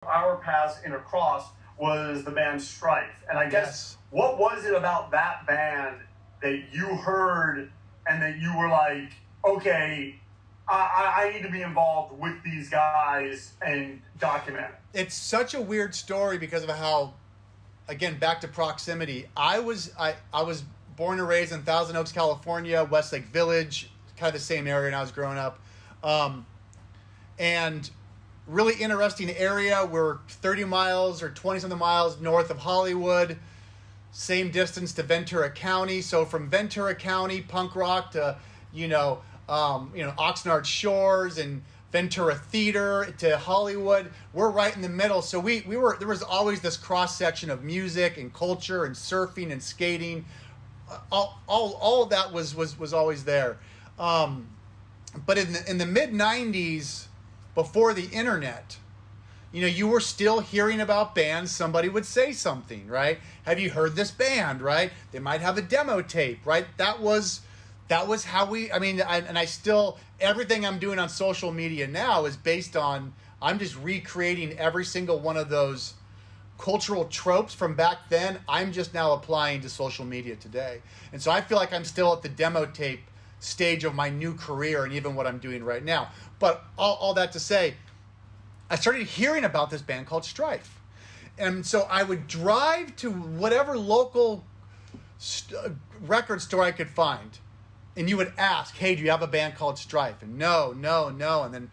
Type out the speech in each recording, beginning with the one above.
our paths intercrossed was the band Strife. And I guess, what was it about that band that you heard and that you were like, okay, I need to be involved with these guys and document it? It's such a weird story because of how, again, back to proximity. I was born and raised in Thousand Oaks, California, Westlake Village, kind of the same area when I was growing up. And really interesting area. We're 30 miles or 20-something miles north of Hollywood. Same distance to Ventura County. So from Ventura County, punk rock to, Oxnard Shores and Ventura Theater to Hollywood. We're right in the middle. So there was always this cross section of music and culture and surfing and skating. All of that was always there. But in the mid 90s, before the internet, you were still hearing about bands. Somebody would say something, right? Have you heard this band, right? They might have a demo tape, right? That was how I still, everything I'm doing on social media now is based on, I'm just recreating every single one of those cultural tropes from back then. I'm just now applying to social media today. And so I feel like I'm still at the demo tape stage of my new career and even what I'm doing right now. But all that to say, I started hearing about this band called Strife. And so I would drive to whatever local record store I could find. And you would ask, hey, do you have a band called Strife? And no. And then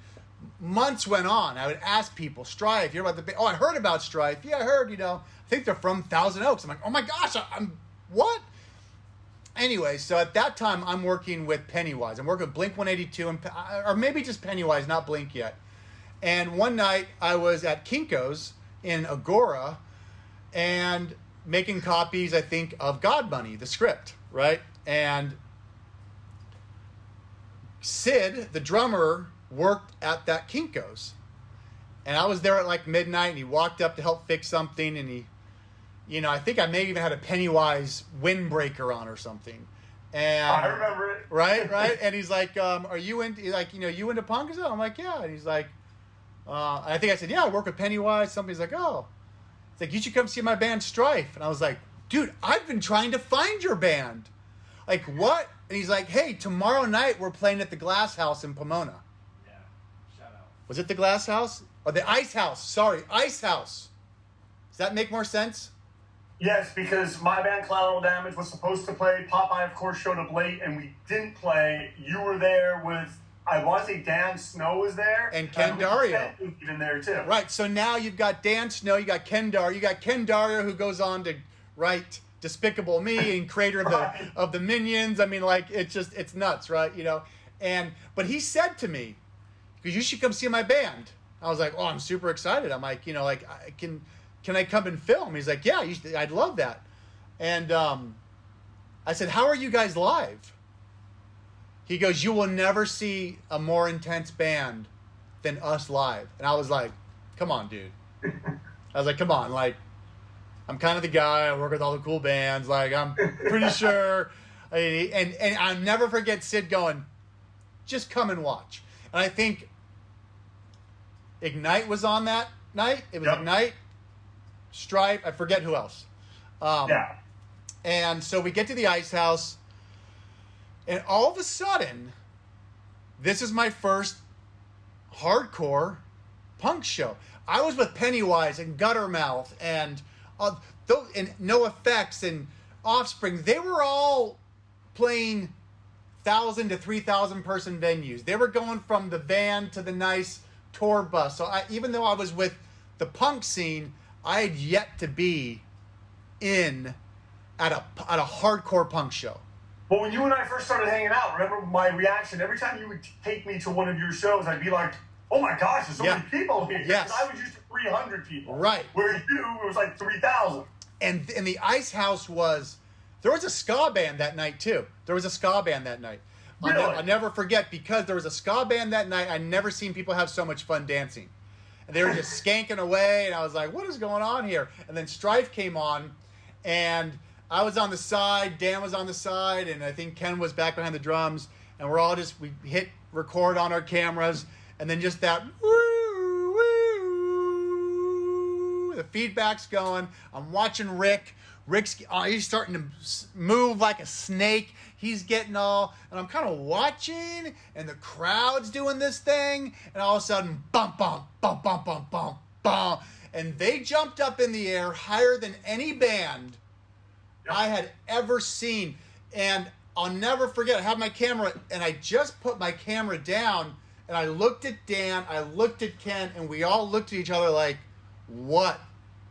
months went on. I would ask people, Strife, you hear about the band? Oh, I heard about Strife. Yeah, I heard, I think they're from Thousand Oaks. I'm like, oh my gosh, I'm what? Anyway, so at that time, I'm working with Pennywise. I'm working with Blink-182, or maybe just Pennywise, not Blink yet. And one night, I was at Kinko's in Agora and making copies, I think, of God Money, the script, right? And Sid, the drummer, worked at that Kinko's. And I was there at like midnight, and he walked up to help fix something, and he, I think I may even had a Pennywise windbreaker on or something. And I remember it. Right? And he's like, are you into, you into punk? I'm like, yeah. And he's like, I think I said, yeah, I work with Pennywise. Somebody's like, oh. It's like, you should come see my band Strife. And I was like, dude, I've been trying to find your band. Like, what? And he's like, hey, tomorrow night we're playing at the Glass House in Pomona. Yeah, shout out. Was it the Glass House? Or the Ice House? Sorry, Ice House. Does that make more sense? Yes, because my band Collateral Damage was supposed to play. Popeye, of course, showed up late, and we didn't play. You were there with, I want to say Dan Snow was there. And Ken Dario. Was even there, too. Right, so now you've got Dan Snow, you got Ken Dario. You got Ken Dario, who goes on to write Despicable Me and creator of the Minions. I mean, like, it's nuts, right? But he said to me, because you should come see my band. I was like, oh, I'm super excited. I'm like, can I come and film? He's like, yeah, I'd love that. And I said, how are you guys live? He goes, you will never see a more intense band than us live. And I was like, come on, dude. I was like, come on. Like, I'm kind of the guy. I work with all the cool bands. Like, I'm pretty sure. And I'll never forget Sid going, just come and watch. And I think Ignite was on that night. It was Ignite. Stripe, I forget who else. Yeah. And so we get to the Ice House, and all of a sudden, this is my first hardcore punk show. I was with Pennywise and Guttermouth and No Effects and Offspring. They were all playing 1,000 to 3,000 person venues. They were going from the van to the nice tour bus. So even though I was with the punk scene, I had yet to be at a hardcore punk show. But when you and I first started hanging out, remember my reaction? Every time you would take me to one of your shows, I'd be like, oh my gosh, there's so many people here. Yes. Because I was used to 300 people. Right. Where it was like 3,000. And the Ice House there was a ska band that night too. Really? I'll never forget, because there was a ska band that night. I'd never seen people have so much fun dancing. And they were just skanking away, and I was like, what is going on here? And then Strife came on, and I was on the side, Dan was on the side, and I think Ken was back behind the drums, and we hit record on our cameras, and then just that woo, woo, The feedback's going. I'm watching Rick. He's starting to move like a snake. He's getting all, and I'm kind of watching, and the crowd's doing this thing, and all of a sudden, bump, bump, bump, bump, bump, bump, bump, and they jumped up in the air higher than any band I had ever seen. And I'll never forget, I had my camera, and I just put my camera down, and I looked at Dan, I looked at Ken, and we all looked at each other like, what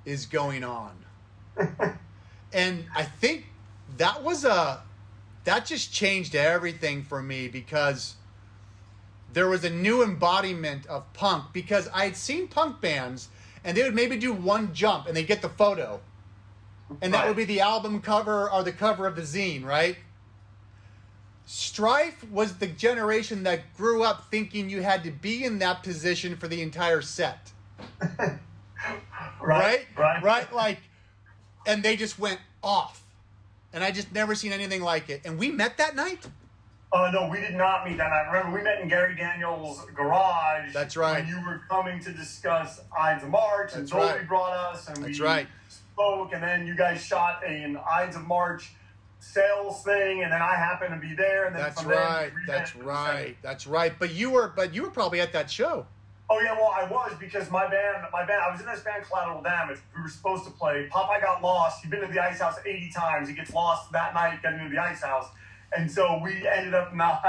is going on? And I think that just changed everything for me, because there was a new embodiment of punk, because I had seen punk bands and they would maybe do one jump and they'd get the photo. And that would be the album cover or the cover of the zine, right? Strife was the generation that grew up thinking you had to be in that position for the entire set. Right? Like, and they just went off. And I just never seen anything like it. And we met that night? No, we did not meet that night. Remember, we met in Gary Daniels' garage. That's right. When you were coming to discuss Ides of March, and Dolby brought us, and we spoke, and then you guys shot an Ides of March sales thing, and then I happened to be there. And then That's right. But you were probably at that show. Oh yeah, well I was, because my band, I was in this band Collateral Damage. We were supposed to play. Popeye got lost. He'd been to the Ice House 80 times. He gets lost that night getting to the Ice House. And so we ended up not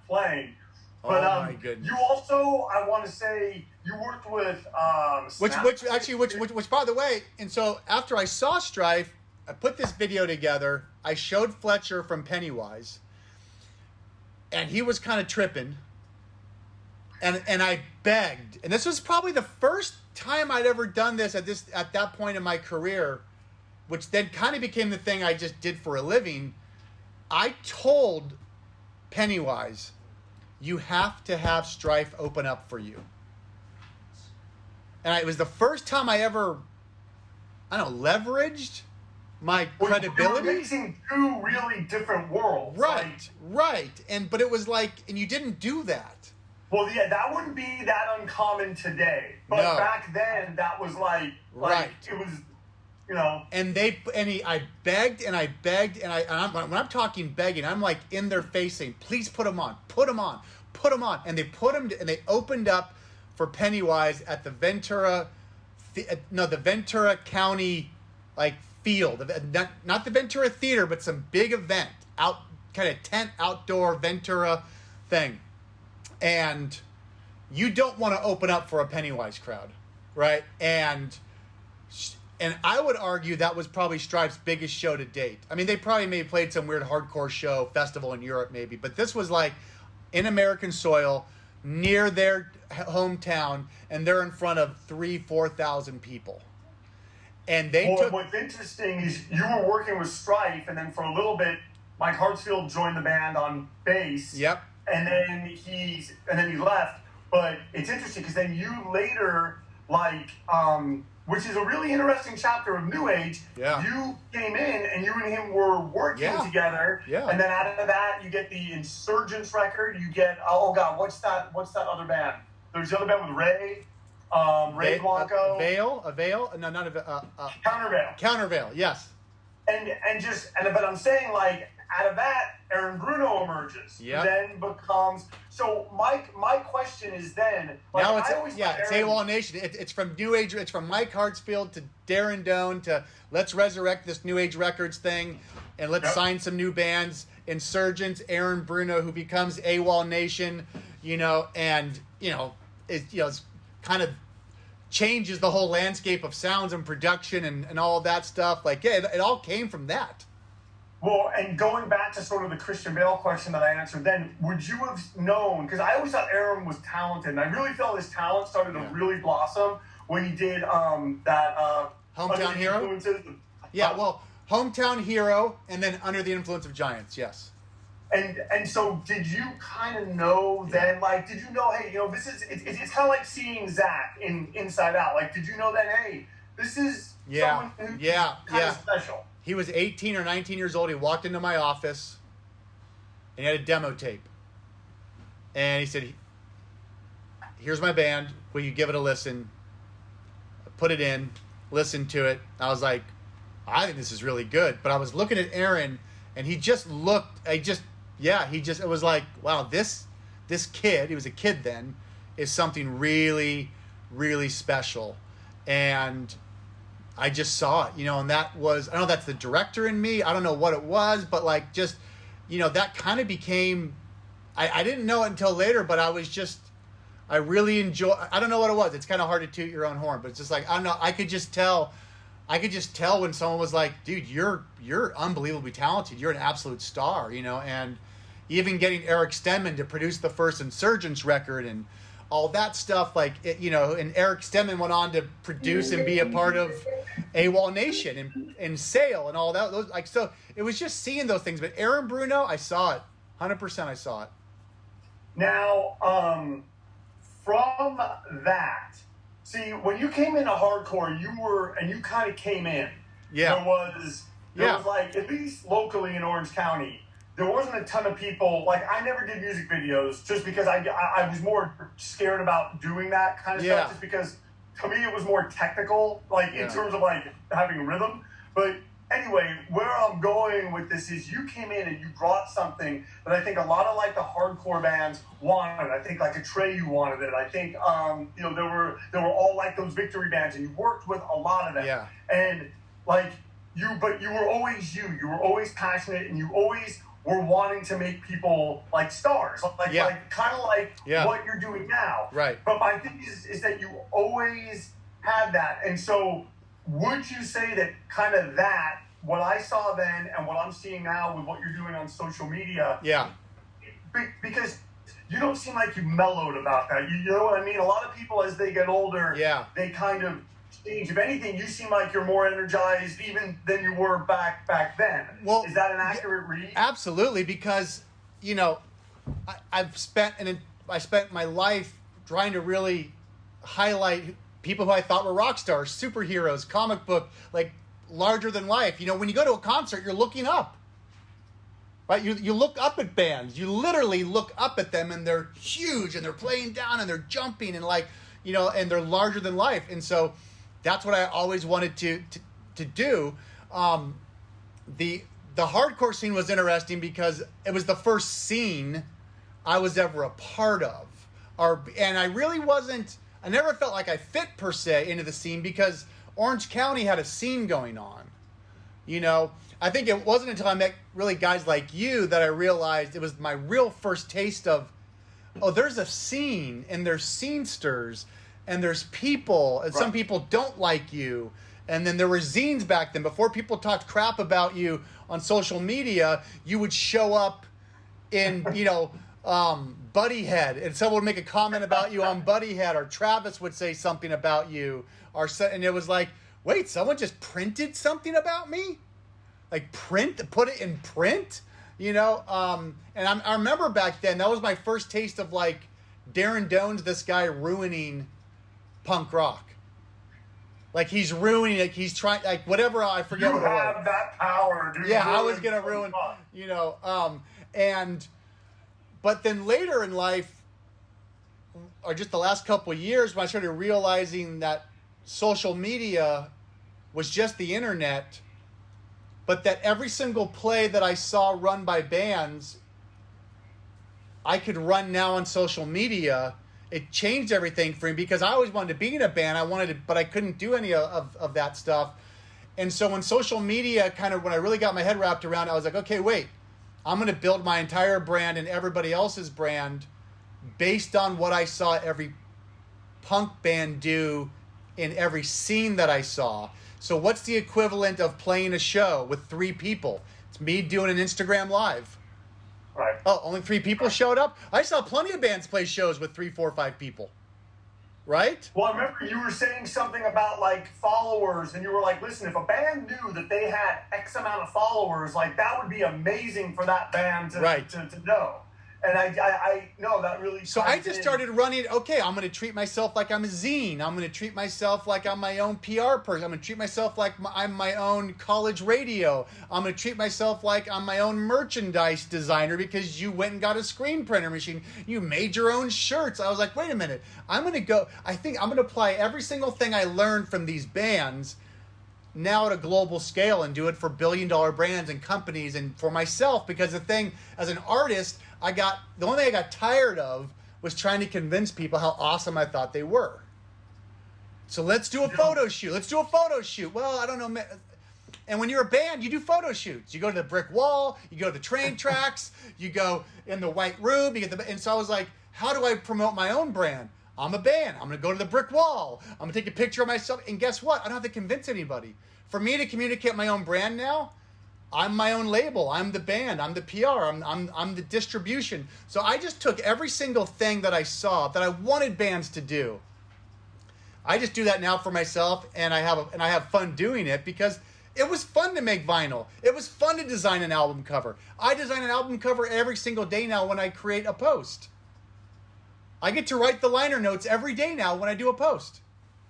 playing. But my goodness. You also, I want to say, you worked with which by the way, and so after I saw Strife, I put this video together. I showed Fletcher from Pennywise, and he was kind of tripping. And I begged, and this was probably the first time I'd ever done this at that point in my career, which then kind of became the thing I just did for a living. I told Pennywise, you have to have Strife open up for you. And it was the first time I ever, leveraged my credibility. You're mixing two really different worlds. Right. But it was like, and you didn't do that. Well, yeah, that wouldn't be that uncommon today. But back then, that was like it was, And I begged, and when I'm talking begging, I'm like in their face saying, please put them on. And they put them, and they opened up for Pennywise at the Ventura County, field. Not the Ventura Theater, but some big event, kind of tent outdoor Ventura thing. And you don't want to open up for a Pennywise crowd, right? And I would argue that was probably Strife's biggest show to date. I mean, they probably maybe played some weird hardcore show, festival in Europe maybe, but this was like in American soil, near their hometown, and they're in front of 3,000-4,000 people. And what's interesting is you were working with Strife, and then for a little bit, Mike Hartsfield joined the band on bass. Yep. And then he left. But it's interesting because then you later, which is a really interesting chapter of New Age. Yeah. You came in and you and him were working together. Yeah. And then out of that, you get the Insurgents record. You get what's that other band? There's the other band with Ray. Ray Blanco. Avail? No, not Avail. Countervail, yes. But I'm saying, out of that, Aaron Bruno emerges. Yep. Then becomes... So my question is then... now it's AWOL Nation. It's from New Age. It's from Mike Hartsfield to Darren Doane to let's resurrect this New Age Records thing and let's sign some new bands. Insurgents, Aaron Bruno, who becomes AWOL Nation, and it's kind of changes the whole landscape of sounds and production and all of that stuff. It all came from that. Well, and going back to sort of the Christian Bale question that I answered then, would you have known, because I always thought Aaron was talented, and I really felt his talent started to really blossom when he did that... Hometown Hero? Hometown Hero, and then Under the Influence of Giants, yes. And so did you kind of know then, did you know, hey, this is, it's kind of like seeing Zach in Inside Out. Did you know that, hey, this is someone who's kind of special? He was 18 or 19 years old. He walked into my office, and he had a demo tape. And he said, here's my band. Will you give it a listen? put it in, listened to it. I was like, I think this is really good. But I was looking at Aaron, and he just looked. It was like, wow, this kid. He was a kid then, is something really, really special, and I just saw it, and that was, I don't know if that's the director in me. I don't know what it was, but like just, that kind of became, I didn't know it until later, but I really enjoy, I don't know what it was. It's kind of hard to toot your own horn, but it's just like, I don't know. I could just tell when someone was like, dude, you're unbelievably talented. You're an absolute star, and even getting Eric Stenman to produce the first Insurgents record and all that stuff, like, and Eric Stenman went on to produce and be a part of AWOL Nation and Sail and all that. Those, like, so it was just seeing those things. But Aaron Bruno, I saw it. 100% I saw it. Now, from that, see, when you came into hardcore, you kind of came in. Yeah. There was like, at least locally in Orange County, there wasn't a ton of people, like, I never did music videos just because I was more scared about doing that kind of stuff, just because, to me, it was more technical, like, in terms of, like, having rhythm. But anyway, where I'm going with this is you came in and you brought something that I think a lot of, like, the hardcore bands wanted. I think, like, Atreyu wanted it. I think, there were all, like, those victory bands, and you worked with a lot of them. Yeah. And, like, but you were always you. You were always passionate, and you always were wanting to make people like stars, like kind of like what you're doing now. Right. But my thing is that you always had that. And so would you say that kind of that, what I saw then and what I'm seeing now with what you're doing on social media, because you don't seem like you mellowed about that. You know what I mean? A lot of people, as they get older, they kind of change. If anything, you seem like you're more energized even than you were back then. Well, is that an accurate read? Absolutely, because I spent my life trying to really highlight people who I thought were rock stars, superheroes, comic book, like larger than life. When you go to a concert, you're looking up. Right? You look up at bands. You literally look up at them, and they're huge, and they're playing down, and they're jumping, and and they're larger than life. And so that's what I always wanted to do. The hardcore scene was interesting because it was the first scene I was ever a part of. And I really wasn't, I never felt like I fit per se into the scene because Orange County had a scene going on. I think it wasn't until I met really guys like you that I realized it was my real first taste of, there's a scene, and there's scenesters, and there's people, and some people don't like you. And then there were zines back then. Before people talked crap about you on social media, you would show up in, Buddy Head, and someone would make a comment about you on Buddy Head, or Travis would say something about you, and it was like, wait, someone just printed something about me? Like put it in print? And I remember back then, that was my first taste of like, Darren Doane's this guy ruining punk rock. Like, he's ruining it. He's trying, like, whatever, I forget what it was. You have that power, dude. Yeah, I was going to ruin, but then later in life, or just the last couple of years, when I started realizing that social media was just the internet, but that every single play that I saw run by bands, I could run now on social media. It changed everything for me because I always wanted to be in a band. But I couldn't do any of that stuff. And so when social media when I really got my head wrapped around it, I was like, okay, wait, I'm going to build my entire brand and everybody else's brand based on what I saw every punk band do in every scene that I saw. So what's the equivalent of playing a show with 3 people? It's me doing an Instagram Live. Right. Oh, only 3 people showed up? I saw plenty of bands play shows with 3, 4, 5 people. Right? Well, I remember you were saying something about, like, followers, and you were like, listen, if a band knew that they had X amount of followers, like, that would be amazing for that band to know. And I no, that really. So I just started running. Okay, I'm going to treat myself like I'm a zine. I'm going to treat myself like I'm my own PR person. I'm going to treat myself like I'm my own college radio. I'm going to treat myself like I'm my own merchandise designer because you went and got a screen printer machine. You made your own shirts. I was like, wait a minute. I think I'm going to apply every single thing I learned from these bands now at a global scale and do it for billion-dollar brands and companies and for myself, because the thing, as an artist, the only thing I got tired of was trying to convince people how awesome I thought they were. So let's do a photo shoot. Well, I don't know. And when you're a band, you do photo shoots. You go to the brick wall, you go to the train tracks, you go in the white room, and so I was like, how do I promote my own brand? I'm a band. I'm going to go to the brick wall. I'm going to take a picture of myself. And guess what? I don't have to convince anybody. For me to communicate my own brand now, I'm my own label. I'm the band. I'm the PR. I'm the distribution. So I just took every single thing that I saw that I wanted bands to do. I just do that now for myself, and I have fun doing it because it was fun to make vinyl. It was fun to design an album cover. I design an album cover every single day now when I create a post. I get to write the liner notes every day now when I do a post.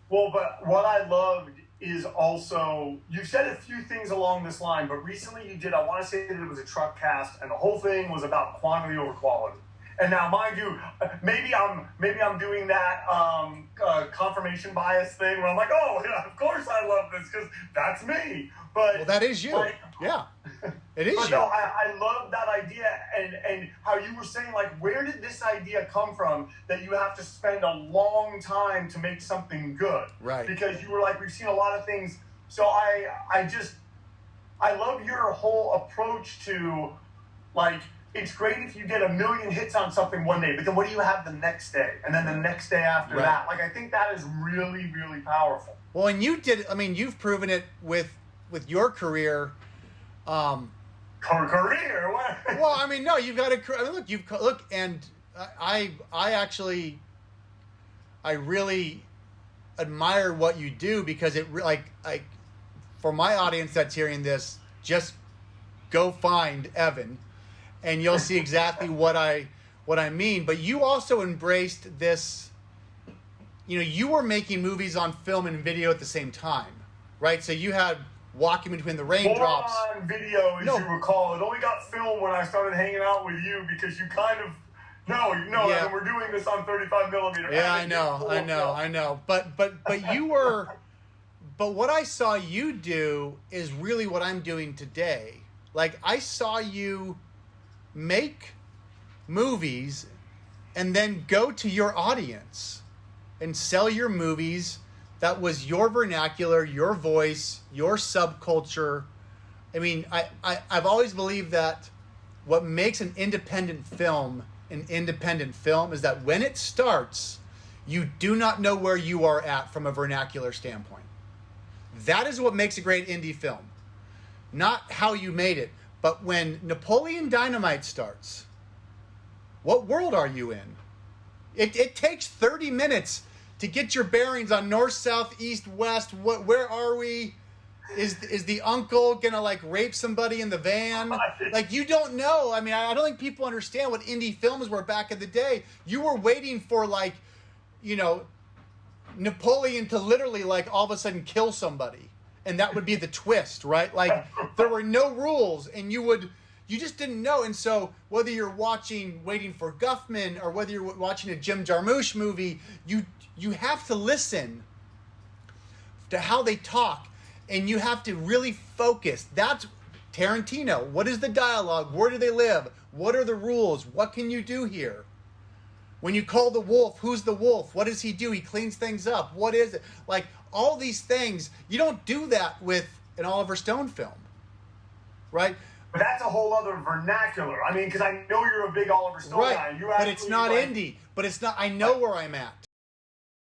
Well, but what I loved is also, you've said a few things along this line, but recently you did, I want to say that it was a truck cast, and the whole thing was about quantity over quality. And now, mind you, maybe I'm doing that confirmation bias thing where I'm like, oh, yeah, of course I love this because that's me. But well, that is you. Yeah, it is but you. No, I love that idea, and how you were saying, like, where did this idea come from that you have to spend a long time to make something good? Right. Because you were like, we've seen a lot of things. So I love your whole approach to, like, it's great if you get 1 million hits on something one day, but then what do you have the next day? And then the next day after that? Like, I think that is really, really powerful. Well, and you did, I mean, you've proven it with your career. Career? What? Well, I mean, no, you've got to, look, and I really admire what you do because it, for my audience that's hearing this, just go find Evan and you'll see exactly what I mean. But you also embraced this, you were making movies on film and video at the same time, right? So you had Walking Between the Raindrops. More on video, as you recall. It only got filmed when I started hanging out with you because you kind of, and we're doing this on 35 millimeter. Yeah, I know. But you were, but what I saw you do is really what I'm doing today. Like, I saw you make movies and then go to your audience and sell your movies. That was your vernacular, your voice, your subculture. I mean, I've always believed that what makes an independent film is that when it starts, you do not know where you are at from a vernacular standpoint. That is what makes a great indie film. Not how you made it, but when Napoleon Dynamite starts, what world are you in? It takes 30 minutes to get your bearings on north, south, east, west. Where are we? Is the uncle gonna like rape somebody in the van? Like, you don't know. I mean, I don't think people understand what indie films were back in the day. You were waiting for Napoleon to literally like all of a sudden kill somebody, and that would be the twist, right? Like, there were no rules, and you just didn't know. And so whether you're Waiting for Guffman or whether you're watching a Jim Jarmusch movie, you have to listen to how they talk, and you have to really focus. That's Tarantino. What is the dialogue? Where do they live? What are the rules? What can you do here? When you call the wolf, who's the wolf? What does he do? He cleans things up. What is it? Like, all these things, you don't do that with an Oliver Stone film, right? But that's a whole other vernacular. I mean, because I know you're a big Oliver Stone guy. But it's not indie. But it's not. I know where I'm at.